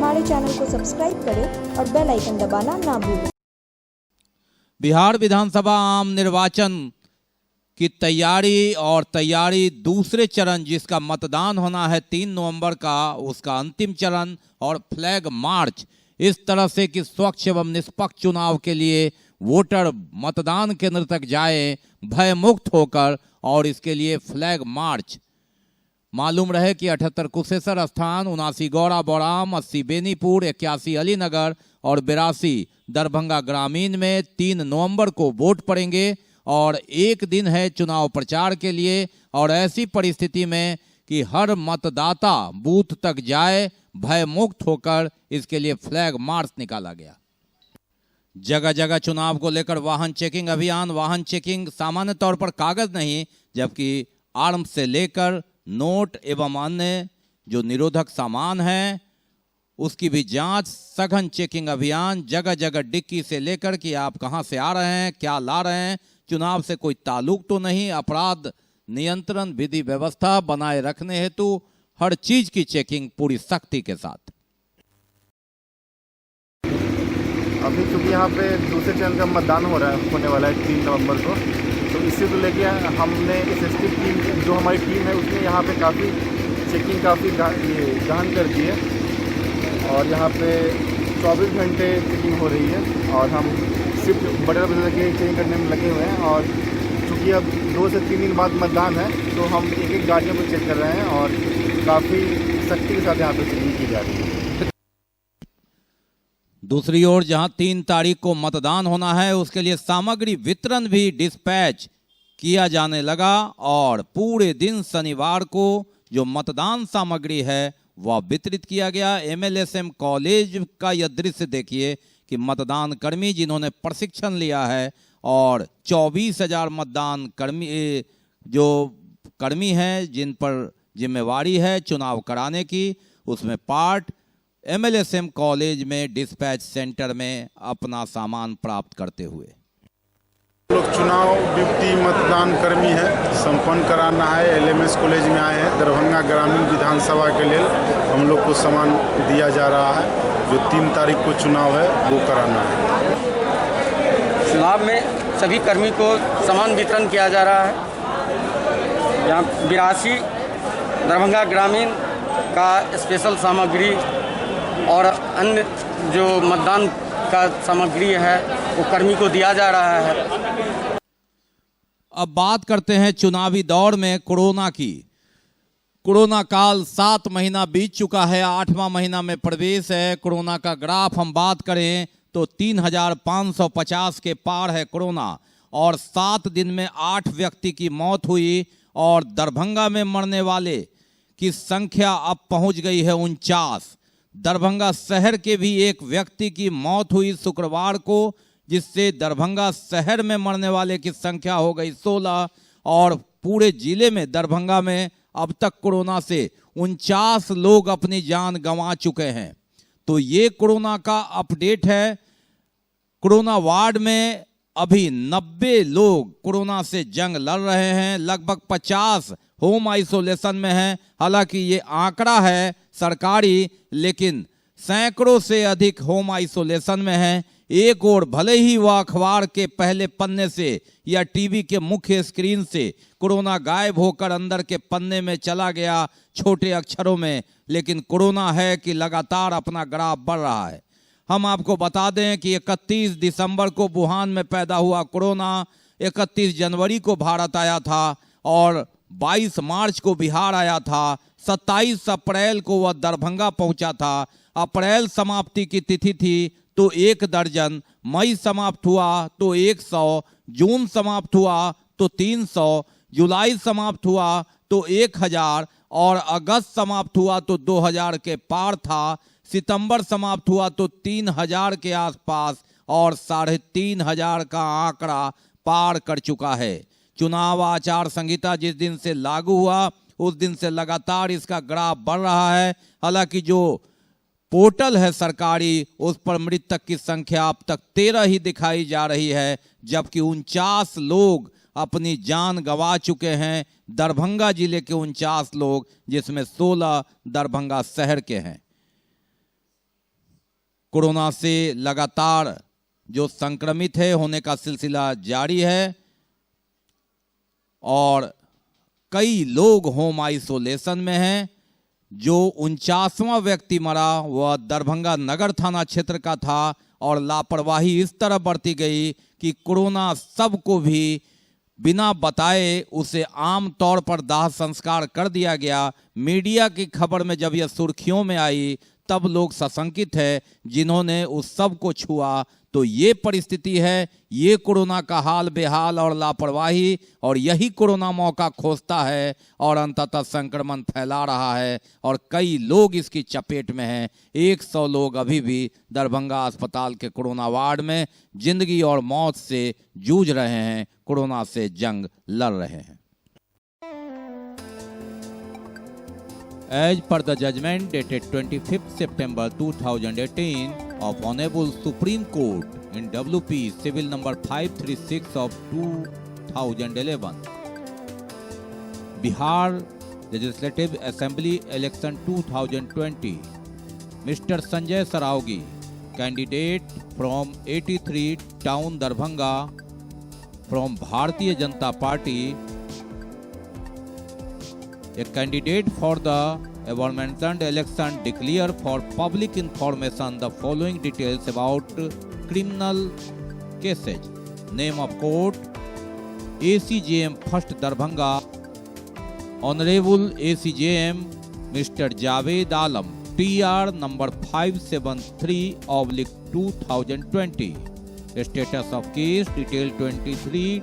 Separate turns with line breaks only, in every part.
हमारे चैनल को सब्सक्राइब करें और बेल आइकन दबाना ना भूलें।
बिहार विधानसभा आम निर्वाचन की तैयारी दूसरे चरण जिसका मतदान होना है 3 नवंबर का, उसका अंतिम चरण और फ्लैग मार्च, इस तरह से कि स्वच्छ एवं निष्पक्ष चुनाव के लिए वोटर मतदान केंद्र तक जाए भय मुक्त होकर, और इसके लिए फ्लैग मार्च। मालूम रहे कि 78 कुशेश्वर स्थान, 79 गौरा बौराम, 80 बेनीपुर, 81 अलीनगर और 82 दरभंगा ग्रामीण में 3 नवंबर को वोट पड़ेंगे और एक दिन है चुनाव प्रचार के लिए। और ऐसी परिस्थिति में कि हर मतदाता बूथ तक जाए भय मुक्त होकर, इसके लिए फ्लैग मार्च निकाला गया। जगह जगह चुनाव को लेकर वाहन चेकिंग अभियान। वाहन चेकिंग सामान्य तौर पर कागज नहीं, जबकि आर्म्स से लेकर नोट एवं अन्य जो निरोधक सामान है उसकी भी जांच, सघन चेकिंग अभियान। जगह जगह डिक्की से लेकर कि आप कहां से आ रहे हैं, क्या ला रहे हैं, चुनाव से कोई ताल्लुक तो नहीं। अपराध नियंत्रण विधि व्यवस्था बनाए रखने हेतु हर चीज की चेकिंग पूरी सख्ती के साथ।
अभी चूँकि यहाँ पे दूसरे चरण का मतदान होने वाला है 3 नवंबर को, तो इसी को लेके हमने एसएसटी टीम जो हमारी टीम है उसने यहाँ पे काफ़ी चेकिंग काफ़ी गहन कर दी है और यहाँ पे 24 घंटे चेकिंग हो रही है और हम सिर्फ बड़े बड़े चेकिंग करने में लगे हुए हैं। और चूँकि अब 2 से 3 दिन बाद मतदान है तो हम एक एक गाड़ियों को चेक कर रहे हैं और काफ़ी सख्ती के साथ यहाँ पे चेकिंग की जा रही है।
दूसरी ओर जहां 3 तारीख को मतदान होना है उसके लिए सामग्री वितरण भी डिस्पैच किया जाने लगा और पूरे दिन शनिवार को जो मतदान सामग्री है वह वितरित किया गया। एमएलएसएम कॉलेज का यह दृश्य देखिए कि मतदान कर्मी जिन्होंने प्रशिक्षण लिया है और 24,000 मतदान कर्मी जो कर्मी हैं जिन पर जिम्मेवारी है चुनाव कराने की, उसमें पार्ट एमएलएसएम कॉलेज में डिस्पैच सेंटर में अपना सामान प्राप्त करते हुए।
लोग चुनाव ड्यूटी मतदान कर्मी है, संपन्न कराना है। एलएमएस कॉलेज में आए हैं। दरभंगा ग्रामीण विधानसभा के लिए हम लोग को सामान दिया जा रहा है। जो 3 तारीख को चुनाव है वो कराना है।
चुनाव में सभी कर्मी को सामान वितरण किया जा रहा है। यहाँ 82 दरभंगा ग्रामीण का स्पेशल सामग्री और अन्य जो मतदान का सामग्री है वो कर्मी को दिया जा रहा है।
अब बात करते हैं चुनावी दौर में कोरोना की। कोरोना काल 7 महीना बीत चुका है, 8वां महीना में प्रवेश है। कोरोना का ग्राफ हम बात करें तो 3,550 के पार है कोरोना और 7 दिन में 8 व्यक्ति की मौत हुई और दरभंगा में मरने वाले की संख्या अब पहुंच गई है 49। दरभंगा शहर के भी एक व्यक्ति की मौत हुई शुक्रवार को, जिससे दरभंगा शहर में मरने वाले की संख्या हो गई 16 और पूरे जिले में दरभंगा में अब तक कोरोना से 49 लोग अपनी जान गंवा चुके हैं। तो ये कोरोना का अपडेट है। कोरोना वार्ड में अभी 90 लोग कोरोना से जंग लड़ रहे हैं, लगभग 50 होम आइसोलेशन में हैं। हालांकि ये आंकड़ा है सरकारी, लेकिन सैकड़ों से अधिक होम आइसोलेशन में हैं। एक और भले ही वह अखबार के पहले पन्ने से या टीवी के मुख्य स्क्रीन से कोरोना गायब होकर अंदर के पन्ने में चला गया छोटे अक्षरों में, लेकिन कोरोना है कि लगातार अपना ग्राफ बढ़ रहा है। हम आपको बता दें कि 31 दिसंबर को वुहान में पैदा हुआ कोरोना 31 जनवरी को भारत आया था और 22 मार्च को बिहार आया था। 27 अप्रैल को वह दरभंगा पहुंचा था। अप्रैल समाप्ति की तिथि थी तो 1 दर्जन, मई समाप्त हुआ तो 100, जून समाप्त हुआ तो 300, जुलाई समाप्त हुआ तो 1000 और अगस्त समाप्त हुआ तो 2000 के पार था। सितंबर समाप्त हुआ तो 3000 के आसपास और 3500 का आंकड़ा पार कर चुका है। चुनाव आचार संहिता जिस दिन से लागू हुआ उस दिन से लगातार इसका ग्राफ बढ़ रहा है। हालांकि जो पोर्टल है सरकारी उस पर मृतक की संख्या अब तक 13 ही दिखाई जा रही है, जबकि 49 लोग अपनी जान गंवा चुके हैं। दरभंगा जिले के 49 लोग, जिसमें 16 दरभंगा शहर के हैं। कोरोना से लगातार जो संक्रमित है होने का सिलसिला जारी है और कई लोग होम आइसोलेशन में हैं। जो 49वां व्यक्ति मरा वह दरभंगा नगर थाना क्षेत्र का था और लापरवाही इस तरह बरती गई कि कोरोना सबको भी बिना बताए उसे आम तौर पर दाह संस्कार कर दिया गया। मीडिया की खबर में जब यह सुर्खियों में आई तब लोग सशंकित है जिन्होंने उस सब को छुआ। तो ये परिस्थिति है, ये कोरोना का हाल बेहाल और लापरवाही, और यही कोरोना मौका खोजता है और अंततः संक्रमण फैला रहा है और कई लोग इसकी चपेट में हैं। 100 लोग अभी भी दरभंगा अस्पताल के कोरोना वार्ड में जिंदगी और मौत से जूझ रहे हैं, कोरोना से जंग लड़ रहे हैं। As per the judgment dated 25th September 2018 of Honorable Supreme Court in WP Civil number 536 of 2011, Bihar Legislative Assembly Election 2020, Mr. Sanjay Saraogi, candidate from 83 Town Darbhanga from Bharatiya Janata Party, a candidate for the above-mentioned election declare for public information the following details about criminal cases. Name of court: ACJM First Darbhanga, Honorable ACJM Mr. Javed Alam, TR number 573/2020. Status of case detail 23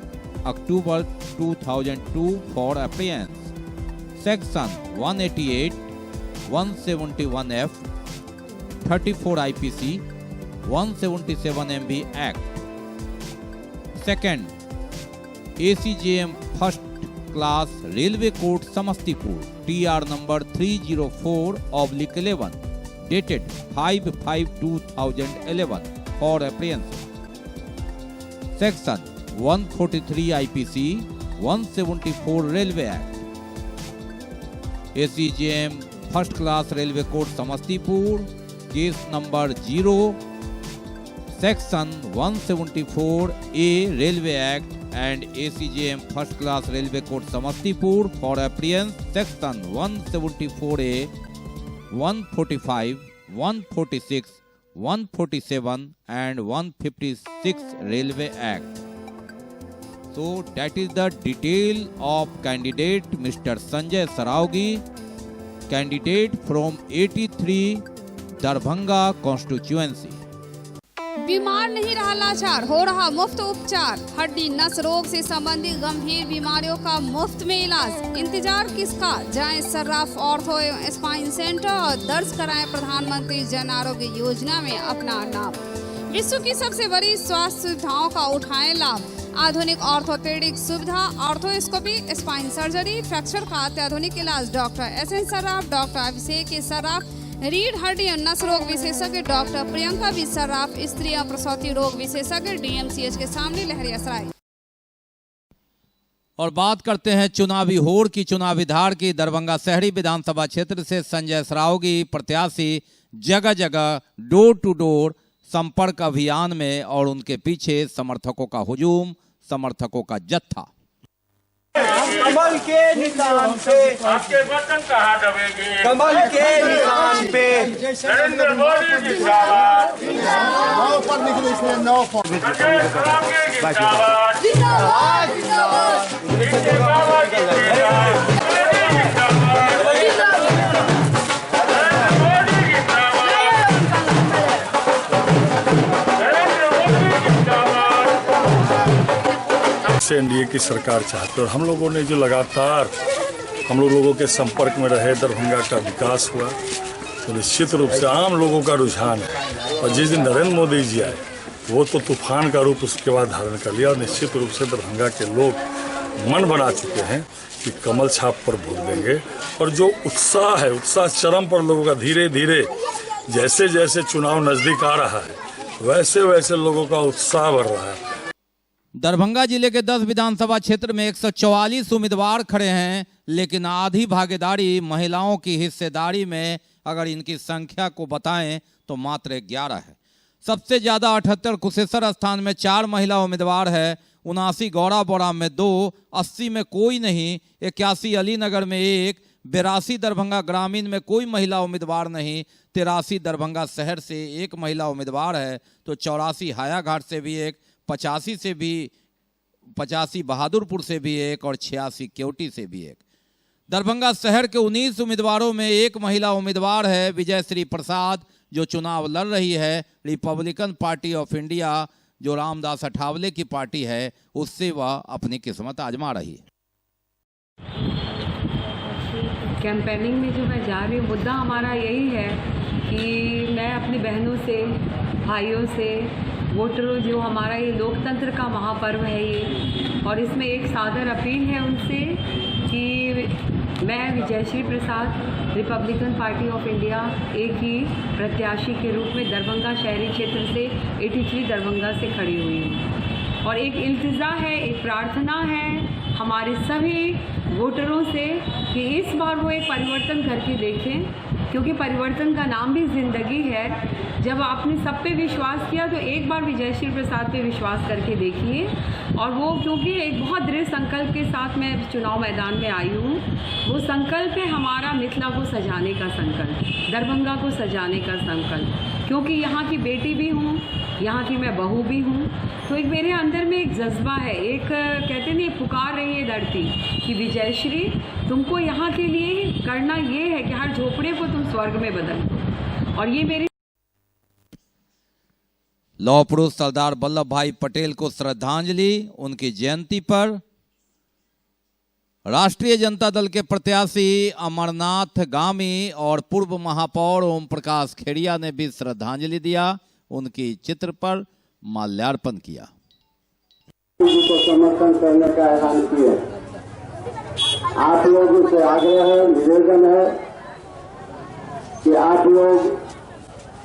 October 2002 for appearance. Section 188, 171F, 34 IPC, 177 MB Act. Second, ACJM First Class Railway Court Samastipur, TR number 304/11, dated 5/5/2011 for apprehension. Section 143 IPC, 174 Railway Act. ACJM First Class Railway Court Samastipur, case number 0, Section 174A Railway Act and ACJM First Class Railway Court Samastipur for appearance, Section 174A, 145, 146, 147 and 156 Railway Act. So that is the detail of candidate Mr. Sanjay Saraogi, candidate from 83 Darbhanga constituency.
बीमार नहीं रहा लाचार, हो रहा मुफ्त उपचार। हड्डी नस रोग से संबंधित गंभीर बीमारियों का मुफ्त में इलाज। इंतजार किसका, जाएं सर्राफ ऑर्थो एवं स्पाइन सेंटर और दर्ज कराएं प्रधानमंत्री जन आरोग्य योजना में अपना नाम। विश्व की सबसे बड़ी स्वास्थ्य सुविधाओं का उठाएं लाभ। आधुनिक ऑर्थोपेडिक सुविधा, ऑर्थोस्कोपी, स्पाइन सर्जरी, फ्रैक्चर का अत्याधुनिक इलाज। डॉक्टर SN सर्राफ, डॉक्टर अभिषेक सर्राफ, रीढ़ हड्डी और नस रोग विशेषज्ञ डॉक्टर प्रियंका बी सर्राफ, स्त्री और प्रसूति रोग विशेषज्ञ DMCH के सामने लहरियासराय।
और बात करते हैं चुनावी होड़ की, चुनावी धार की। दरभंगा शहरी विधानसभा क्षेत्र से संजय सरावगी प्रत्याशी जगह जगह डोर टू डोर संपर्क अभियान में और उनके पीछे समर्थकों का हुजूम, समर्थकों का जत्था।
कमल के निशान पे आपके वतन कहाँ दबेगी, कमल के निशान पे नरेंद्र मोदी जिंदाबाद, नाव पर निकले इसमें नाव पर जिंदाबाद जिंदाबाद
से एनडीए की सरकार चाहते और हम लोगों ने जो लगातार हम लोगों के संपर्क में रहे, दरभंगा का विकास हुआ, तो निश्चित रूप से आम लोगों का रुझान है। और जिस दिन नरेंद्र मोदी जी आए वो तो तूफान का रूप उसके बाद धारण कर लिया और निश्चित रूप से दरभंगा के लोग मन बना चुके हैं कि कमल छाप पर वोट देंगे। और जो उत्साह है, उत्साह चरम पर लोगों का। धीरे धीरे जैसे जैसे चुनाव नजदीक आ रहा है वैसे वैसे लोगों का उत्साह बढ़ रहा है।
दरभंगा जिले के 10 विधानसभा क्षेत्र में 144 उम्मीदवार खड़े हैं, लेकिन आधी भागीदारी महिलाओं की हिस्सेदारी में अगर इनकी संख्या को बताएं तो मात्र 11 है। सबसे ज्यादा 78 कुशेश्वर स्थान में 4 महिला उम्मीदवार है, 79 गौड़ा बोरा में 2, 80 में कोई नहीं, 81 अलीनगर में 1, 82 दरभंगा ग्रामीण में कोई महिला उम्मीदवार नहीं, 83 दरभंगा शहर से 1 महिला उम्मीदवार है, तो 84 हायाघाट से भी 1, 85 बहादुरपुर से भी 1 और 86 केवटी से भी 1। दरभंगा शहर के 19 उम्मीदवारों में 1 महिला उम्मीदवार है, विजयश्री प्रसाद, जो चुनाव लड़ रही है रिपब्लिकन पार्टी ऑफ इंडिया, जो रामदास अठावले की पार्टी है, उससे वह अपनी किस्मत आजमा रही है।
कैंपेनिंग में जो मैं जा रही हूँ, मुद्दा हमारा यही है कि मैं अपनी बहनों से, भाइयों से, वोटरों, जो हमारा ये लोकतंत्र का महापर्व है ये, और इसमें एक सादर अपील है उनसे कि मैं विजयश्री प्रसाद रिपब्लिकन पार्टी ऑफ इंडिया एक ही प्रत्याशी के रूप में दरभंगा शहरी क्षेत्र से 83 दरभंगा से खड़ी हुई हूँ, और एक इल्तिजा है, एक प्रार्थना है हमारे सभी वोटरों से कि इस बार वो एक परिवर्तन करके देखें, क्योंकि परिवर्तन का नाम भी ज़िंदगी है। जब आपने सब पे विश्वास किया तो एक बार विजयश्री प्रसाद पे विश्वास करके देखिए, और वो क्योंकि एक बहुत दृढ़ संकल्प के साथ मैं चुनाव मैदान में आई हूँ। वो संकल्प है हमारा मिथिला को सजाने का संकल्प, दरभंगा को सजाने का संकल्प, क्योंकि यहाँ की बेटी भी हूँ, यहाँ की मैं बहू भी हूँ, तो एक मेरे अंदर में एक जज्बा है, एक कहते नहीं पुकार रही है धरती कि विजयश्री तुमको यहाँ के लिए करना ये है कि हर झोपड़े को तुम स्वर्ग में बदल दो। और ये मेरी
लौह पुरुष सरदार वल्लभ भाई पटेल को श्रद्धांजलि। उनकी जयंती पर राष्ट्रीय जनता दल के प्रत्याशी अमरनाथ गामी और पूर्व महापौर ओम प्रकाश खेड़िया ने भी श्रद्धांजलि दिया, उनकी चित्र पर माल्यार्पण किया।
को समर्थन करने का ऐलान किया। आप लोगों से आग्रह है, निवेदन है कि आप लोग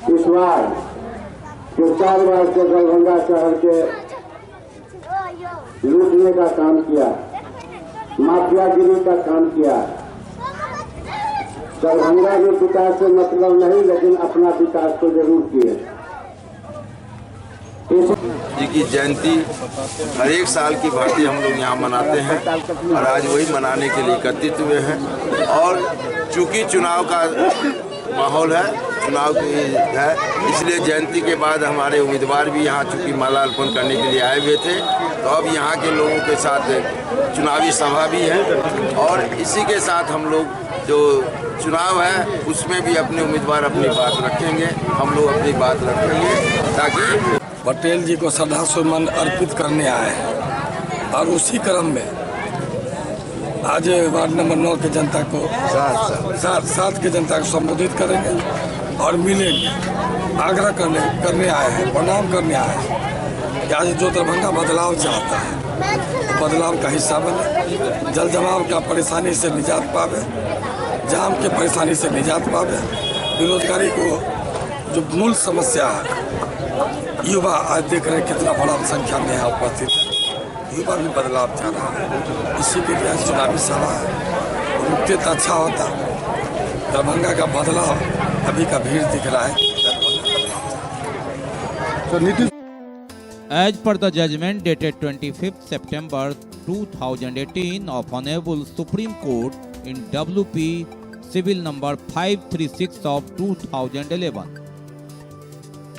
इस बार जो 4 बार से दरभंगा शहर के लूटने का काम किया, माफियागिरी का काम किया, दरभंगा के विकास से मतलब नहीं, लेकिन अपना विकास तो जरूर किए।
जी की जयंती हर एक साल की भांति हम लोग यहाँ मनाते हैं, और आज वही मनाने के लिए एकत्रित हुए हैं। और चूंकि चुनाव का माहौल है, चुनाव है, इसलिए जयंती के बाद हमारे उम्मीदवार भी यहाँ चूंकि माला अर्पण करने के लिए आए हुए थे, तो अब यहाँ के लोगों के साथ चुनावी सभा भी है, और इसी के साथ हम लोग जो चुनाव है उसमें भी अपने उम्मीदवार अपनी बात रखेंगे, हम लोग अपनी बात रखेंगे, ताकि
पटेल जी को श्रद्धासुमन अर्पित करने आए हैं। और उसी क्रम में आज वार्ड नंबर 9 के जनता को सात के जनता को संबोधित करेंगे और मिलेंगे। आग्रह करने आए हैं, प्रणाम करने आए हैं कि आज जो दरभंगा बदलाव चाहता है, बदलाव का हिस्सा बने, जल जमाव का परेशानी से निजात पावे, जाम के परेशानी से निजात पावे, बेरोजगारी को जो मूल समस्या है, युवा आज देख रहे हैं कितना बड़ा संख्या में यहाँ उपस्थित है, युवा भी बदलाव चाह रहा है, इसी के लिए चुनावी सभा है। रुकते तो अच्छा होता, दरभंगा का बदलाव अभी का भीड़ दिख रहा है।
As per the judgment dated 25th September 2018 of Honorable Supreme Court in WP Civil number 536 of 2011,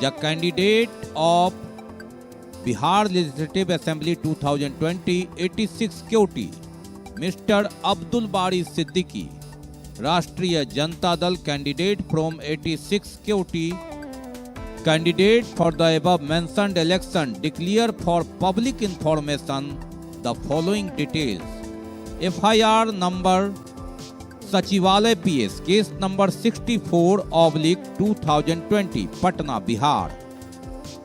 the candidate of Bihar Legislative Assembly 2020 86 Koti, Mr. Abdul Bari Siddiqui, Rashtriya Janata Dal candidate from 86 Koti, candidate for the above mentioned election, declare for public information the following details. FIR number Sachivalay PS, case number 64/2020, Patna, Bihar.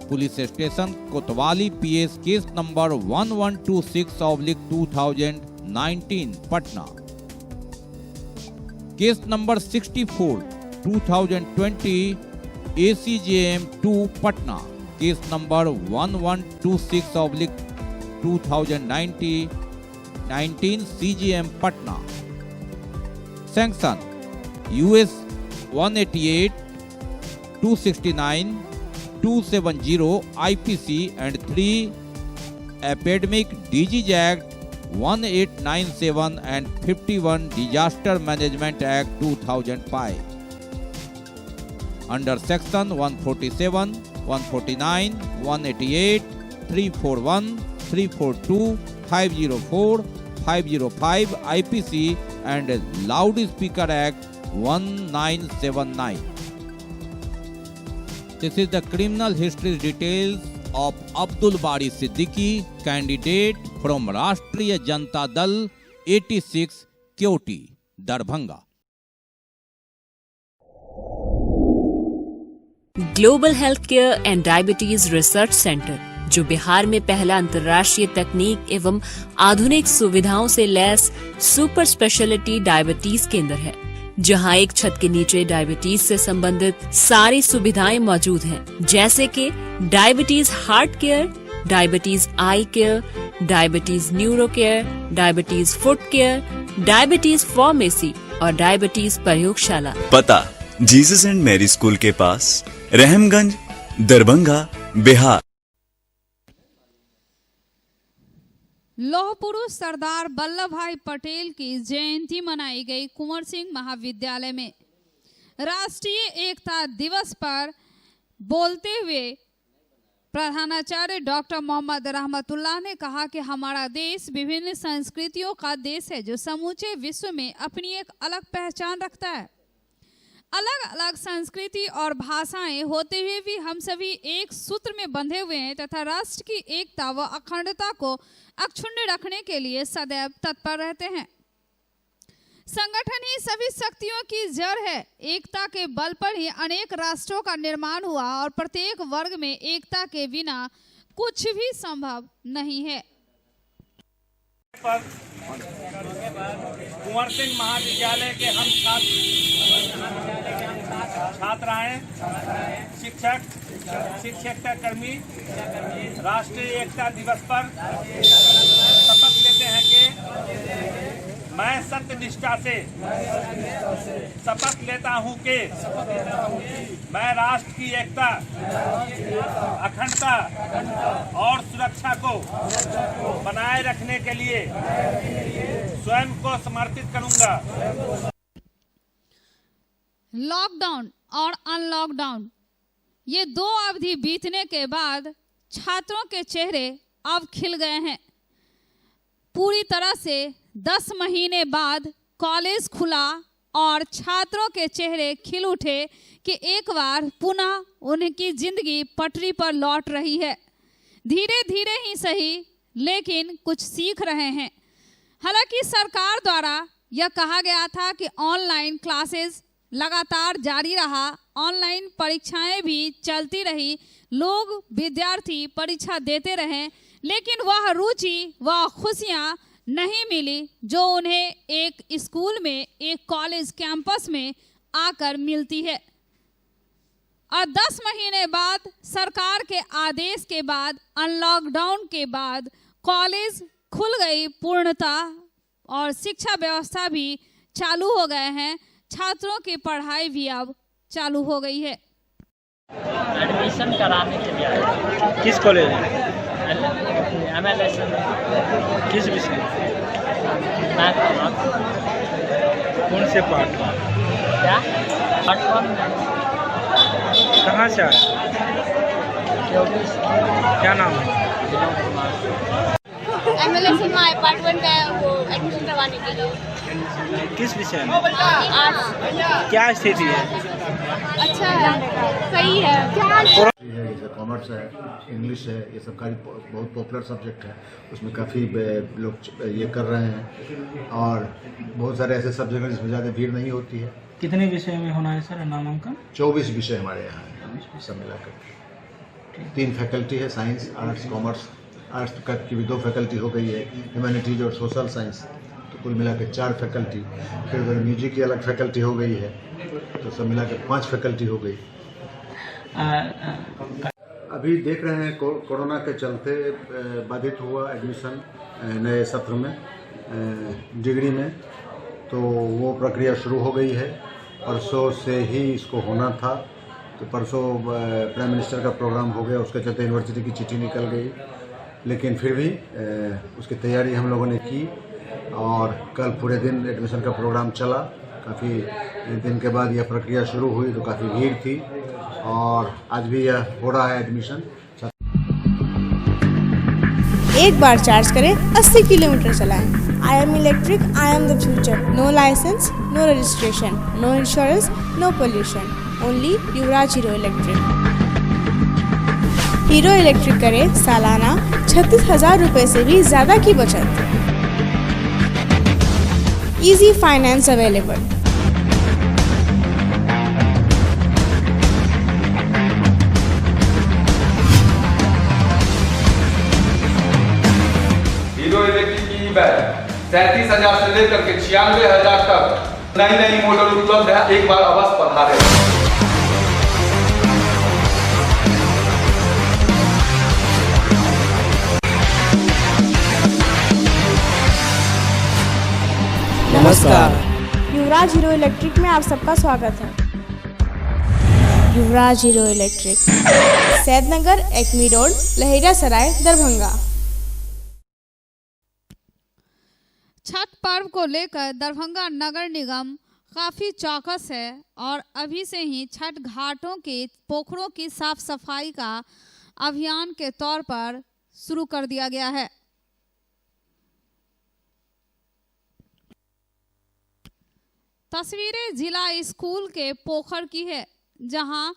Police Station Kotwali PS, case number 1126/2019, Patna. Case number 64/2020, ACJM 2, Patna. Case number 1126/2019, CGM, Patna. Sanction US 188/269 270 IPC and 3 Epidemic Disease Act 1897 and 51 Disaster Management Act 2005. Under Section 147, 149, 188, 341, 342, 504, 505 IPC and Loudspeaker Act 1979. This is the criminal history details of Abdul Bari Siddiqui, candidate from Rashtriya Janata Dal 86 Kyoti, Darbhanga.
Global health care and diabetes research centre, जो बिहार में पहला अंतर्राष्ट्रीय तकनीक एवं आधुनिक सुविधाओं से lace super speciality diabetes केंद्र है, जहां एक छत के नीचे डायबिटीज से संबंधित सारी सुविधाएं मौजूद हैं, जैसे कि diabetes heart care, diabetes eye care, diabetes neuro care, diabetes foot care, diabetes pharmacy और डायबिटीज प्रयोगशाला।
पता जीसस एंड मैरी स्कूल के पास, रहमगंज, दरभंगा, बिहार।
लौह पुरुष सरदार वल्लभ भाई पटेल की जयंती मनाई गई कुंवर सिंह महाविद्यालय में। राष्ट्रीय एकता दिवस पर बोलते हुए प्रधानाचार्य डॉक्टर मोहम्मद रहमतुल्लाह ने कहा कि हमारा देश विभिन्न संस्कृतियों का देश है, जो समूचे विश्व में अपनी एक अलग पहचान रखता है। अलग अलग संस्कृति और भाषाएं होते हुए भी हम सभी एक सूत्र में बंधे हुए हैं तथा राष्ट्र की एकता व अखंडता को अक्षुण्ण रखने के लिए सदैव तत्पर रहते हैं। संगठन ही सभी शक्तियों की जड़ है। एकता के बल पर ही अनेक राष्ट्रों का निर्माण हुआ और प्रत्येक वर्ग में एकता के बिना कुछ भी संभव नहीं है।
कुंवर सिंह महाविद्यालय के हम छात्राएं, शिक्षक, शिक्षक कर्मी राष्ट्रीय एकता दिवस पर शपथ लेते हैं कि मैं सत्य निष्ठा से शपथ लेता हूं कि मैं राष्ट्र की एकता, अखंडता और सुरक्षा को बनाए रखने के लिए स्वयं को समर्पित करूंगा।
लॉकडाउन और अनलॉकडाउन, ये दो अवधि बीतने के बाद छात्रों के चेहरे अब खिल गए हैं। पूरी तरह से 10 महीने बाद कॉलेज खुला और छात्रों के चेहरे खिल उठे कि एक बार पुनः उनकी जिंदगी पटरी पर लौट रही है। धीरे धीरे ही सही, लेकिन कुछ सीख रहे हैं। हालांकि सरकार द्वारा यह कहा गया था कि ऑनलाइन क्लासेस लगातार जारी रहा, ऑनलाइन परीक्षाएं भी चलती रही, लोग विद्यार्थी परीक्षा देते रहे, लेकिन वह रुचि व खुशियां नहीं मिली जो उन्हें एक स्कूल में, एक कॉलेज कैंपस में आकर मिलती है। और 10 महीने बाद सरकार के आदेश के बाद, अनलॉकडाउन के बाद कॉलेज खुल गई पूर्णतः और शिक्षा व्यवस्था भी चालू हो गए हैं। छात्रों की पढ़ाई भी अब चालू हो गई है।
एडमिशन कराने के लिए
किस कॉलेज में?
MLS
किस विषय? कौन से पार्ट?
क्या पार्ट 1?
कहाँ से आए? क्या नाम है?
MLS में पार्ट 1 का वो एडमिशन करवाने के लिए।
किस विषय में?
आर्ट्स।
क्या स्थिति है?
अच्छा है, सही है।
कॉमर्स है, इंग्लिश है, ये सब काफ़ी बहुत पॉपुलर सब्जेक्ट है। उसमें काफ़ी लोग ये कर रहे हैं और बहुत सारे ऐसे सब्जेक्ट हैं जिसमें ज़्यादा भीड़ नहीं होती है।
कितने विषय में होना है सर नामांकन?
24 विषय हमारे यहाँ है सब मिलाकर। 3 फैकल्टी है, साइंस, आर्ट्स, कॉमर्स। आर्ट्स की भी 2 फैकल्टी हो गई है, ह्यूमैनिटीज और सोशल साइंस, तो कुल मिलाकर 4 फैकल्टी। फिर म्यूजिक की अलग फैकल्टी हो गई है, तो सब मिलाकर 5 फैकल्टी हो गई। अभी देख रहे हैं कोरोना के चलते बाधित हुआ एडमिशन नए सत्र में डिग्री में, तो वो प्रक्रिया शुरू हो गई है। परसों से ही इसको होना था, तो परसों प्राइम मिनिस्टर का प्रोग्राम हो गया, उसके चलते यूनिवर्सिटी की चिट्ठी निकल गई, लेकिन फिर भी उसकी तैयारी हम लोगों ने की और कल पूरे दिन एडमिशन का प्रोग्राम चला। काफ़ी दिन के बाद यह प्रक्रिया शुरू हुई तो काफ़ी भीड़ थी और आज भी यह हो रहा है एडमिशन।
एक बार चार्ज करें 80 किलोमीटर चलाएं। I am electric, I am the future. No licence, no registration, no insurance, no pollution, only Yuvraj Hero Electric. Hero Electric करें सालाना 36,000 रुपये से भी ज़्यादा की बचत। Easy finance available.
Hero Electric की बैग 37,000 से लेकर के 96,000 तक नई नई मॉडल उपलब्ध है। एक बार अवश्य पधारें।
नमस्कार, युवराज हीरो इलेक्ट्रिक में आप सबका स्वागत है। Yuvraj Hero Electric, Saidnagar, Acme road, Laheriasarai, Darbhanga.
Chhath पर्व को लेकर दरभंगा नगर निगम काफ़ी चौकस है और अभी से ही छठ घाटों के पोखरों की साफ सफाई का अभियान के तौर पर शुरू कर दिया गया है। तस्वीरें जिला स्कूल के पोखर की है, जहां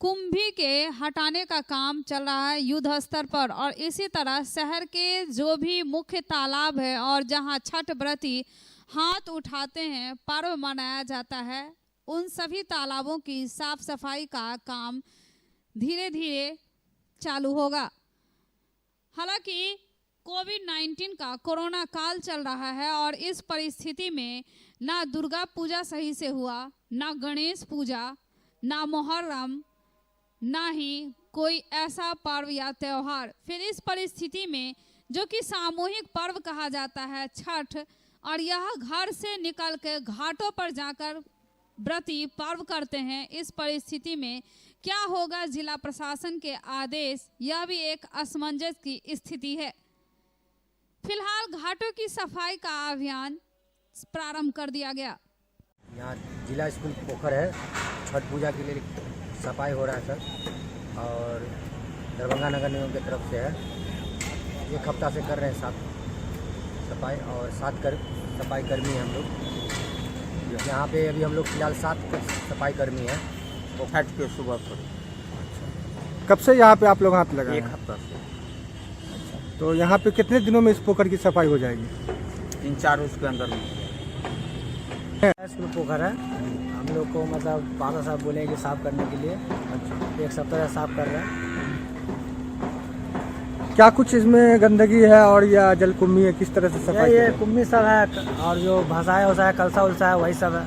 कुंभी के हटाने का काम चल रहा है युद्ध स्तर पर और इसी तरह शहर के जो भी मुख्य तालाब है और जहां छठ व्रती हाथ उठाते हैं, पर्व मनाया जाता है, उन सभी तालाबों की साफ सफाई का काम धीरे धीरे चालू होगा। हालांकि कोविड-19 का कोरोना काल चल रहा है और इस परिस्थिति में ना दुर्गा पूजा सही से हुआ, ना गणेश पूजा, ना मुहर्रम, ना ही कोई ऐसा पर्व या त्यौहार। फिर इस परिस्थिति में जो कि सामूहिक पर्व कहा जाता है छठ, और यह घर से निकल के घाटों पर जाकर व्रती पर्व करते हैं, इस परिस्थिति में क्या होगा जिला प्रशासन के आदेश, यह भी एक असमंजस की स्थिति है। फिलहाल घाटों की सफाई का अभियान प्रारंभ कर दिया गया।
यहाँ जिला स्कूल पोखर है, छठ पूजा के लिए सफाई हो रहा है सर, और दरभंगा नगर निगम की तरफ से है। एक हफ्ता से कर रहे हैं साफ सफाई और 7 सफाई कर्मी हैं हम लोग। यहाँ पे अभी हम लोग फिलहाल 7 सफाई कर्मी हैं। तो छठ के सुबह पर।
कब से यहाँ पे आप लोग हाथ लगाए?
1 हफ्ता से।
तो यहाँ पे कितने दिनों में इस पोखर की सफाई हो जाएगी?
3-4 रोज के अंदर में। स्कूल पोखर है, हम लोग को मतलब पापा साहब बोले कि साफ करने के लिए 1 सप्ताह से साफ कर रहे हैं।
क्या कुछ इसमें गंदगी है और या जलकुंभी है, किस तरह से सफाई?
ये कुम्भी सब है और जो भाषाएं है, कलसा उलसा है, वही सब है।